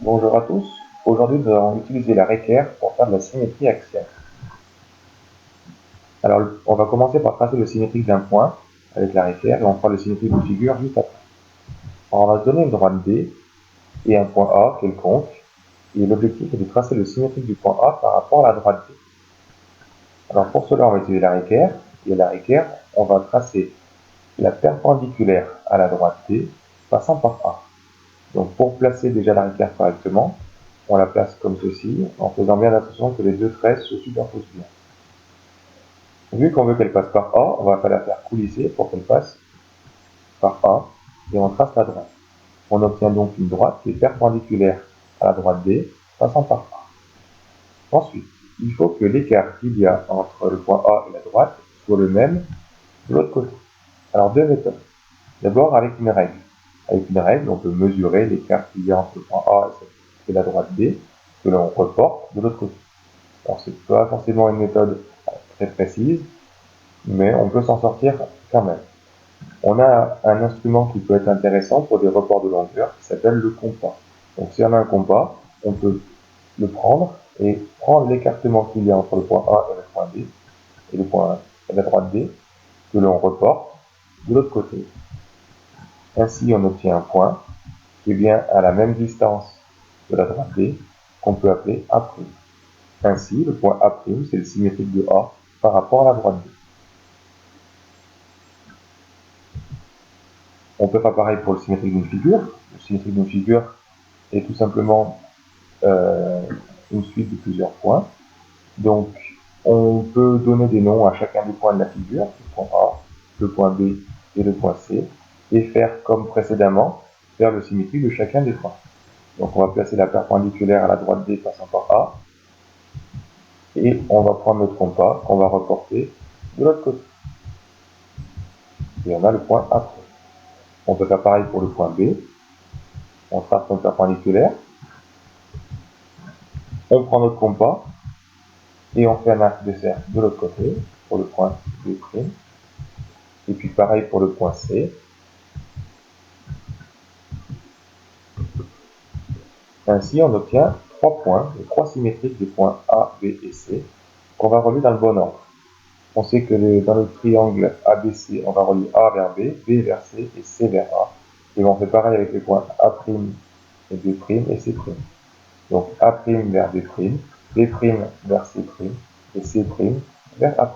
Bonjour à tous, aujourd'hui nous allons utiliser la réquerre pour faire de la symétrie axiale. Alors on va commencer par tracer le symétrique d'un point avec la réquerre et on fera le symétrique d'une figure juste après. Alors on va se donner une droite D et un point A quelconque et l'objectif est de tracer le symétrique du point A par rapport à la droite D. Alors pour cela on va utiliser la réquerre et à la réquerre on va tracer la perpendiculaire à la droite D passant par A. Donc pour placer déjà la réquerre correctement, on la place comme ceci, en faisant bien attention que les deux traits se superposent bien. Vu qu'on veut qu'elle passe par A, on va la faire coulisser pour qu'elle passe par A, et on trace la droite. On obtient donc une droite qui est perpendiculaire à la droite D, passant par A. Ensuite, il faut que l'écart qu'il y a entre le point A et la droite soit le même de l'autre côté. Alors deux méthodes. D'abord avec une règle. Avec une règle, on peut mesurer l'écart qu'il y a entre le point A et la droite D, que l'on reporte de l'autre côté. Alors c'est pas forcément une méthode très précise, mais on peut s'en sortir quand même. On a un instrument qui peut être intéressant pour des reports de longueur qui s'appelle le compas. Donc si on a un compas, on peut le prendre et prendre l'écartement qu'il y a entre le point A et le point B, et le point et la droite D, que l'on reporte de l'autre côté. Ainsi on obtient un point qui est bien à la même distance de la droite D, qu'on peut appeler A'. Ainsi, le point A', c'est le symétrique de A par rapport à la droite D. On peut faire pareil pour le symétrique d'une figure. Le symétrique d'une figure est tout simplement une suite de plusieurs points. Donc, on peut donner des noms à chacun des points de la figure, le point A, le point B et le point C, et faire comme précédemment, faire le symétrique de chacun des points. Donc, on va placer la perpendiculaire à la droite D passant par A, et on va prendre notre compas qu'on va reporter de l'autre côté. Et on a le point A'. On peut faire pareil pour le point B. On trace notre perpendiculaire. On prend notre compas et on fait un arc de cercle de l'autre côté pour le point B'. Et puis pareil pour le point C. Ainsi, on obtient 3 points, les 3 symétriques des points A, B et C, qu'on va relier dans le bon ordre. On sait que dans le triangle ABC, on va relier A vers B, B vers C et C vers A. Et on fait pareil avec les points A' et B' et C'. Donc A' vers B', B' vers C' et C' vers A'.